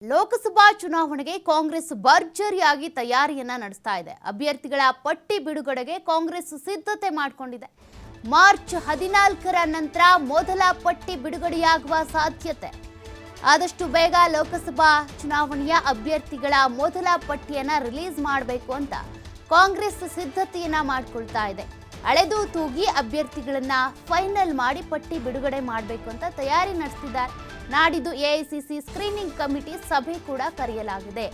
ಲೋಕಸಭಾ ಚುನಾವಣೆಗೆ ಕಾಂಗ್ರೆಸ್ ಭರ್ಜರಿಯಾಗಿ ತಯಾರಿಯನ್ನ ನಡೆಸ್ತಾ ಇದೆ. ಅಭ್ಯರ್ಥಿಗಳ ಪಟ್ಟಿ ಬಿಡುಗಡೆಗೆ ಕಾಂಗ್ರೆಸ್ ಸಿದ್ಧತೆ ಮಾಡಿಕೊಂಡಿದೆ. ಮಾರ್ಚ್ 14ರ ನಂತರ ಮೊದಲ ಪಟ್ಟಿ ಬಿಡುಗಡೆಯಾಗುವ ಸಾಧ್ಯತೆ. ಆದಷ್ಟು ಬೇಗ ಲೋಕಸಭಾ ಚುನಾವಣೆಯ ಅಭ್ಯರ್ಥಿಗಳ ಮೊದಲ ಪಟ್ಟಿಯನ್ನ ರಿಲೀಸ್ ಮಾಡಬೇಕು ಅಂತ ಕಾಂಗ್ರೆಸ್ ಸಿದ್ಧತೆಯನ್ನ ಮಾಡಿಕೊಳ್ತಾ ಇದೆ. ಅಳೆದು ತೂಗಿ ಅಭ್ಯರ್ಥಿಗಳನ್ನ ಫೈನಲ್ ಮಾಡಿ ಪಟ್ಟಿ ಬಿಡುಗಡೆ ಮಾಡಬೇಕು ಅಂತ ತಯಾರಿ ನಡೆಸಿದ್ದಾರೆ. ನಾಡಿದ್ದು ಎಐಸಿಸಿ ಸ್ಕ್ರೀನಿಂಗ್ ಕಮಿಟಿ ಸಭೆ ಕೂಡ ಕರೆಯಲಾಗಿದೆ.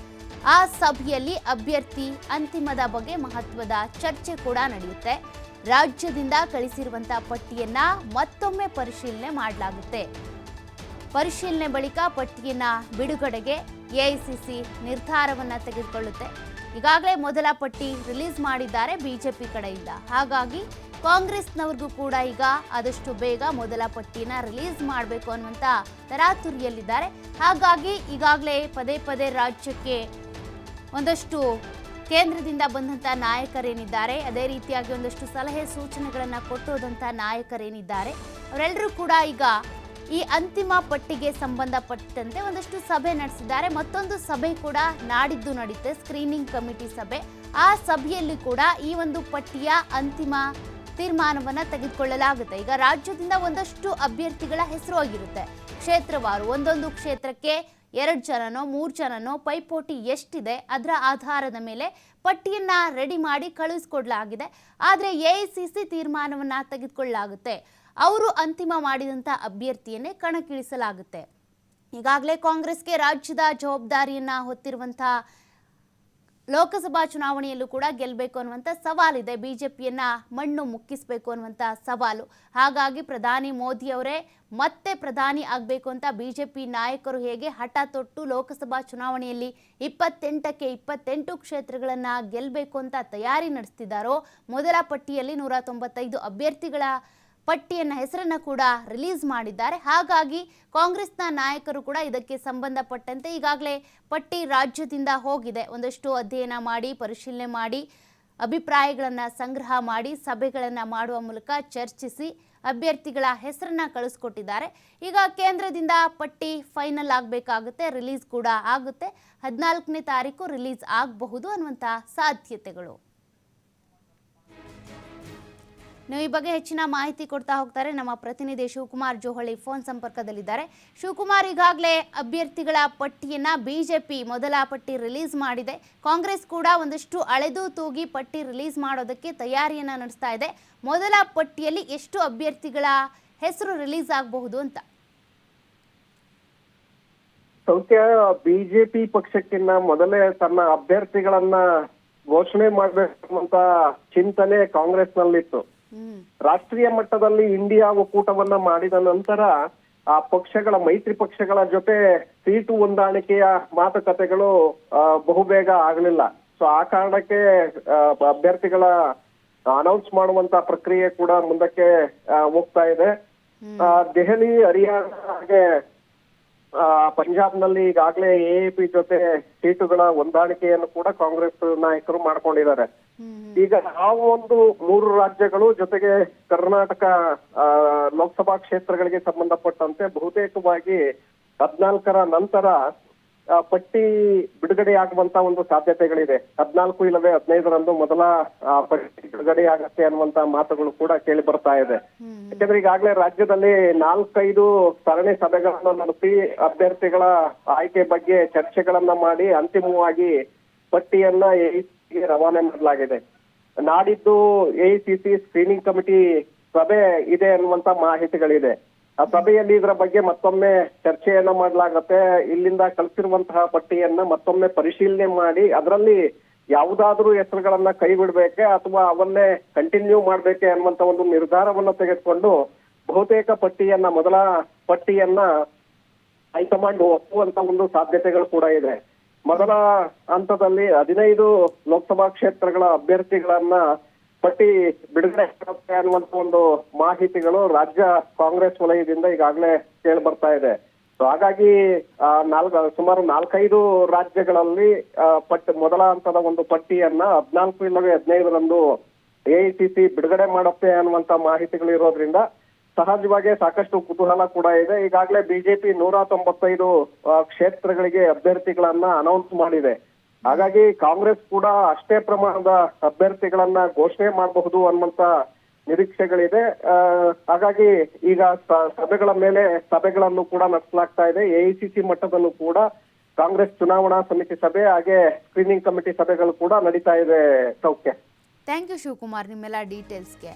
ಆ ಸಭೆಯಲ್ಲಿ ಅಭ್ಯರ್ಥಿ ಅಂತಿಮದ ಬಗ್ಗೆ ಮಹತ್ವದ ಚರ್ಚೆ ಕೂಡ ನಡೆಯುತ್ತೆ. ರಾಜ್ಯದಿಂದ ಕಳಿಸಿರುವಂತಹ ಪಟ್ಟಿಯನ್ನ ಮತ್ತೊಮ್ಮೆ ಪರಿಶೀಲನೆ ಮಾಡಲಾಗುತ್ತೆ. ಪರಿಶೀಲನೆ ಬಳಿಕ ಪಟ್ಟಿಯನ್ನ ಬಿಡುಗಡೆಗೆ ಎಐಸಿಸಿ ನಿರ್ಧಾರವನ್ನ ತೆಗೆದುಕೊಳ್ಳುತ್ತೆ. ಈಗಾಗಲೇ ಮೊದಲ ಪಟ್ಟಿ ರಿಲೀಸ್ ಮಾಡಿದ್ದಾರೆ ಬಿಜೆಪಿ ಕಡೆಯಿಂದ. ಹಾಗಾಗಿ ಕಾಂಗ್ರೆಸ್ನವರಿಗೂ ಕೂಡ ಈಗ ಆದಷ್ಟು ಬೇಗ ಮೊದಲ ಪಟ್ಟಿನ ರಿಲೀಸ್ ಮಾಡಬೇಕು ಅನ್ನುವಂಥ ತರಾತುರಿಯಲ್ಲಿದ್ದಾರೆ. ಹಾಗಾಗಿ ಈಗಾಗಲೇ ಪದೇ ಪದೇ ರಾಜ್ಯಕ್ಕೆ ಒಂದಷ್ಟು ಕೇಂದ್ರದಿಂದ ಬಂದಂಥ ನಾಯಕರೇನಿದ್ದಾರೆ, ಅದೇ ರೀತಿಯಾಗಿ ಒಂದಷ್ಟು ಸಲಹೆ ಸೂಚನೆಗಳನ್ನು ಕೊಟ್ಟೋದಂಥ ನಾಯಕರೇನಿದ್ದಾರೆ, ಅವರೆಲ್ಲರೂ ಕೂಡ ಈಗ ಈ ಅಂತಿಮ ಪಟ್ಟಿಗೆ ಸಂಬಂಧಪಟ್ಟಂತೆ ಒಂದಷ್ಟು ಸಭೆ ನಡೆಸಿದ್ದಾರೆ. ಮತ್ತೊಂದು ಸಭೆ ಕೂಡ ನಾಡಿದ್ದು ನಡೆಯುತ್ತೆ, ಸ್ಕ್ರೀನಿಂಗ್ ಕಮಿಟಿ ಸಭೆ. ಆ ಸಭೆಯಲ್ಲಿ ಕೂಡ ಈ ಒಂದು ಪಟ್ಟಿಯ ಅಂತಿಮ ತೀರ್ಮಾನವನ್ನ ತೆಗೆದುಕೊಳ್ಳಲಾಗುತ್ತೆ. ಈಗ ರಾಜ್ಯದಿಂದ ಒಂದಷ್ಟು ಅಭ್ಯರ್ಥಿಗಳ ಹೆಸರು ಆಗಿರುತ್ತೆ. ಕ್ಷೇತ್ರವಾರು ಒಂದೊಂದು ಕ್ಷೇತ್ರಕ್ಕೆ 2 ಜನನೋ 3 ಜನನೋ ಪೈಪೋಟಿ ಎಷ್ಟಿದೆ ಅದರ ಆಧಾರದ ಮೇಲೆ ಪಟ್ಟಿಯನ್ನ ರೆಡಿ ಮಾಡಿ ಕಳುಹಿಸಿಕೊಡಲಾಗಿದೆ. ಆದರೆ ಎಐಸಿಸಿ ತೀರ್ಮಾನವನ್ನ ತೆಗೆದುಕೊಳ್ಳಲಾಗುತ್ತೆ. ಅವರು ಅಂತಿಮ ಮಾಡಿದಂಥ ಅಭ್ಯರ್ಥಿಯನ್ನೇ ಕಣಕ್ಕಿಳಿಸಲಾಗುತ್ತೆ. ಈಗಾಗಲೇ ಕಾಂಗ್ರೆಸ್ಗೆ ರಾಜ್ಯದ ಜವಾಬ್ದಾರಿಯನ್ನ ಹೊತ್ತಿರುವಂಥ ಲೋಕಸಭಾ ಚುನಾವಣೆಯಲ್ಲೂ ಕೂಡ ಗೆಲ್ಲಬೇಕು ಅನ್ನುವಂಥ ಸವಾಲಿದೆ. ಬಿಜೆಪಿಯನ್ನ ಮಣ್ಣು ಮುಕ್ಕಿಸಬೇಕು ಅನ್ನುವಂಥ ಸವಾಲು. ಹಾಗಾಗಿ ಪ್ರಧಾನಿ ಮೋದಿ ಅವರೇ ಮತ್ತೆ ಪ್ರಧಾನಿ ಆಗಬೇಕು ಅಂತ ಬಿಜೆಪಿ ನಾಯಕರು ಹೇಗೆ ಹಠ ತೊಟ್ಟು ಲೋಕಸಭಾ ಚುನಾವಣೆಯಲ್ಲಿ 28ಕ್ಕೆ 28 ಕ್ಷೇತ್ರಗಳನ್ನು ಗೆಲ್ಲಬೇಕು ಅಂತ ತಯಾರಿ ನಡೆಸ್ತಿದ್ದಾರೋ, ಮೊದಲ ಪಟ್ಟಿಯಲ್ಲಿ 195 ಅಭ್ಯರ್ಥಿಗಳ ಹೆಸರನ್ನು ಕೂಡ ರಿಲೀಸ್ ಮಾಡಿದ್ದಾರೆ. ಹಾಗಾಗಿ ಕಾಂಗ್ರೆಸ್ನ ನಾಯಕರು ಕೂಡ ಇದಕ್ಕೆ ಸಂಬಂಧಪಟ್ಟಂತೆ ಈಗಾಗಲೇ ಪಟ್ಟಿ ರಾಜ್ಯದಿಂದ ಹೋಗಿದೆ. ಒಂದಷ್ಟು ಅಧ್ಯಯನ ಮಾಡಿ, ಪರಿಶೀಲನೆ ಮಾಡಿ, ಅಭಿಪ್ರಾಯಗಳನ್ನು ಸಂಗ್ರಹ ಮಾಡಿ, ಸಭೆಗಳನ್ನು ಮಾಡುವ ಮೂಲಕ ಚರ್ಚಿಸಿ ಅಭ್ಯರ್ಥಿಗಳ ಹೆಸರನ್ನ ಕಳಿಸ್ಕೊಟ್ಟಿದ್ದಾರೆ. ಈಗ ಕೇಂದ್ರದಿಂದ ಪಟ್ಟಿ ಫೈನಲ್ ಆಗಬೇಕಾಗುತ್ತೆ, ರಿಲೀಸ್ ಕೂಡ ಆಗುತ್ತೆ. 14ನೇ ತಾರೀಕು ರಿಲೀಸ್ ಆಗಬಹುದು ಅನ್ನುವಂಥ ಸಾಧ್ಯತೆಗಳು. ನೀವು ಈ ಬಗ್ಗೆ ಹೆಚ್ಚಿನ ಮಾಹಿತಿ ಕೊಡ್ತಾ ಹೋಗ್ತಾರೆ ನಮ್ಮ ಪ್ರತಿನಿಧಿ ಶಿವಕುಮಾರ್ ಜೋಹಳಿ ಫೋನ್ ಸಂಪರ್ಕದಲ್ಲಿದ್ದಾರೆ. ಶಿವಕುಮಾರ್, ಈಗಾಗಲೇ ಅಭ್ಯರ್ಥಿಗಳ ಪಟ್ಟಿಯನ್ನ ಬಿಜೆಪಿ ಮೊದಲ ಪಟ್ಟಿ ರಿಲೀಸ್ ಮಾಡಿದೆ. ಕಾಂಗ್ರೆಸ್ ಕೂಡ ಒಂದಷ್ಟು ಅಳೆದು ತೂಗಿ ಪಟ್ಟಿ ರಿಲೀಸ್ ಮಾಡೋದಕ್ಕೆ ತಯಾರಿಯನ್ನ ನಡೆಸ್ತಾ ಇದೆ. ಮೊದಲ ಪಟ್ಟಿಯಲ್ಲಿ ಎಷ್ಟು ಅಭ್ಯರ್ಥಿಗಳ ಹೆಸರು ರಿಲೀಸ್ ಆಗಬಹುದು ಅಂತ? ಸೌಖ್ಯ, ಬಿಜೆಪಿ ಪಕ್ಷಕ್ಕಿಂತ ಮೊದಲೇ ತನ್ನ ಅಭ್ಯರ್ಥಿಗಳನ್ನ ಘೋಷಣೆ ಮಾಡಬೇಕಂತ ಚಿಂತನೆ ಕಾಂಗ್ರೆಸ್ನಲ್ಲಿತ್ತು. ರಾಷ್ಟ್ರೀಯ ಮಟ್ಟದಲ್ಲಿ ಇಂಡಿಯಾ ಒಕ್ಕೂಟವನ್ನ ಮಾಡಿದ ನಂತರ ಆ ಪಕ್ಷಗಳ ಮೈತ್ರಿ ಪಕ್ಷಗಳ ಜೊತೆ ಸೀಟು ಹೊಂದಾಣಿಕೆಯ ಮಾತುಕತೆಗಳು ಬಹುಬೇಗ ಆಗಲಿಲ್ಲ. ಸೊ ಆ ಕಾರಣಕ್ಕೆ ಅಭ್ಯರ್ಥಿಗಳ ಅನೌನ್ಸ್ ಮಾಡುವಂತ ಪ್ರಕ್ರಿಯೆ ಕೂಡ ಮುಂದಕ್ಕೆ ಹೋಗ್ತಾ ಇದೆ. ದೆಹಲಿ, ಹರಿಯಾಣ ಹಾಗೆ ಪಂಜಾಬ್ನಲ್ಲಿ ಈಗಾಗಲೇ ಎಎಪಿ ಜೊತೆ ಸೀಟುಗಳ ಹೊಂದಾಣಿಕೆಯನ್ನು ಕೂಡ ಕಾಂಗ್ರೆಸ್ ನಾಯಕರು ಮಾಡ್ಕೊಂಡಿದ್ದಾರೆ. ಈಗ ಆ ಒಂದು 3 ರಾಜ್ಯಗಳು ಜೊತೆಗೆ ಕರ್ನಾಟಕ ಲೋಕಸಭಾ ಕ್ಷೇತ್ರಗಳಿಗೆ ಸಂಬಂಧಪಟ್ಟಂತೆ ಬಹುತೇಕವಾಗಿ 14ರ ನಂತರ ಪಟ್ಟಿ ಬಿಡುಗಡೆಯಾಗುವಂತ ಒಂದು ಸಾಧ್ಯತೆಗಳಿದೆ. 14 ಇಲ್ಲವೇ 15ರಂದು ಮೊದಲ ಪಟ್ಟಿ ಬಿಡುಗಡೆಯಾಗತ್ತೆ ಅನ್ನುವಂತ ಮಾತುಗಳು ಕೂಡ ಕೇಳಿ ಬರ್ತಾ ಇದೆ. ಯಾಕಂದ್ರೆ ಈಗಾಗಲೇ ರಾಜ್ಯದಲ್ಲಿ 4-5 ಸರಣಿ ಸಭೆಗಳನ್ನ ನಡೆಸಿ ಅಭ್ಯರ್ಥಿಗಳ ಆಯ್ಕೆ ಬಗ್ಗೆ ಚರ್ಚೆಗಳನ್ನ ಮಾಡಿ ಅಂತಿಮವಾಗಿ ಪಟ್ಟಿಯನ್ನ ಎಐಸಿಸಿಗೆ ರವಾನೆ ಮಾಡಲಾಗಿದೆ. ನಾಡಿದ್ದು ಎಐಸಿಸಿ ಸ್ಕ್ರೀನಿಂಗ್ ಕಮಿಟಿ ಸಭೆ ಇದೆ ಅನ್ನುವಂತ ಮಾಹಿತಿಗಳಿದೆ. ಆ ಸಭೆಯಲ್ಲಿ ಇದರ ಬಗ್ಗೆ ಮತ್ತೊಮ್ಮೆ ಚರ್ಚೆಯನ್ನ ಮಾಡಲಾಗತ್ತೆ. ಇಲ್ಲಿಂದ ಕಳಿಸಿರುವಂತಹ ಪಟ್ಟಿಯನ್ನ ಮತ್ತೊಮ್ಮೆ ಪರಿಶೀಲನೆ ಮಾಡಿ ಅದರಲ್ಲಿ ಯಾವುದಾದ್ರೂ ಹೆಸರುಗಳನ್ನ ಕೈ ಬಿಡ್ಬೇಕೆ ಅಥವಾ ಅವನ್ನೇ ಕಂಟಿನ್ಯೂ ಮಾಡ್ಬೇಕೆ ಅನ್ನುವಂತ ಒಂದು ನಿರ್ಧಾರವನ್ನ ತೆಗೆದುಕೊಂಡು ಬಹುತೇಕ ಮೊದಲ ಪಟ್ಟಿಯನ್ನ ಹೈಕಮಾಂಡ್ ಒಪ್ಪುವಂತ ಒಂದು ಸಾಧ್ಯತೆಗಳು ಕೂಡ ಇದೆ. ಮೊದಲ ಹಂತದಲ್ಲಿ 15 ಲೋಕಸಭಾ ಕ್ಷೇತ್ರಗಳ ಅಭ್ಯರ್ಥಿಗಳನ್ನ ಪಟ್ಟಿ ಬಿಡುಗಡೆ ಅನ್ನುವಂತ ಒಂದು ಮಾಹಿತಿಗಳು ರಾಜ್ಯ ಕಾಂಗ್ರೆಸ್ ವಲಯದಿಂದ ಈಗಾಗಲೇ ಕೇಳಿ ಬರ್ತಾ ಇದೆ. ಸೊ ಹಾಗಾಗಿ ಸುಮಾರು 4-5 ರಾಜ್ಯಗಳಲ್ಲಿ ಮೊದಲ ಹಂತದ ಒಂದು ಪಟ್ಟಿಯನ್ನ 14 ಇಲ್ಲವೇ 15ರಂದು ಎಐಸಿಸಿ ಬಿಡುಗಡೆ ಮಾಡುತ್ತೆ ಅನ್ನುವಂತ ಮಾಹಿತಿಗಳು ಇರೋದ್ರಿಂದ ಸಹಜವಾಗಿ ಸಾಕಷ್ಟು ಕುತೂಹಲ ಕೂಡ ಇದೆ. ಈಗಾಗಲೇ ಬಿಜೆಪಿ 195 ಕ್ಷೇತ್ರಗಳಿಗೆ ಅಭ್ಯರ್ಥಿಗಳನ್ನ ಅನೌನ್ಸ್ ಮಾಡಿದೆ. ಹಾಗಾಗಿ ಕಾಂಗ್ರೆಸ್ ಕೂಡ ಅಷ್ಟೇ ಪ್ರಮಾಣದ ಅಭ್ಯರ್ಥಿಗಳನ್ನ ಘೋಷಣೆ ಮಾಡಬಹುದು ಅನ್ನುವಂತ ನಿರೀಕ್ಷೆಗಳಿದೆ. ಹಾಗಾಗಿ ಈಗ ಸಭೆಗಳ ಮೇಲೆ ಸಭೆಗಳನ್ನು ಕೂಡ ನಡೆಸಲಾಗ್ತಾ ಇದೆ. ಎಐಸಿಸಿ ಮಟ್ಟದಲ್ಲೂ ಕೂಡ ಕಾಂಗ್ರೆಸ್ ಚುನಾವಣಾ ಸಮಿತಿ ಸಭೆ ಹಾಗೆ ಸ್ಕ್ರೀನಿಂಗ್ ಕಮಿಟಿ ಸಭೆಗಳು ಕೂಡ ನಡೀತಾ ಇದೆ. ಸೌಖ್ಯ. ಥ್ಯಾಂಕ್ ಯು ಶಿವಕುಮಾರ್ ನಿಮ್ಮೆಲ್ಲ ಡೀಟೇಲ್ಸ್ಗೆ.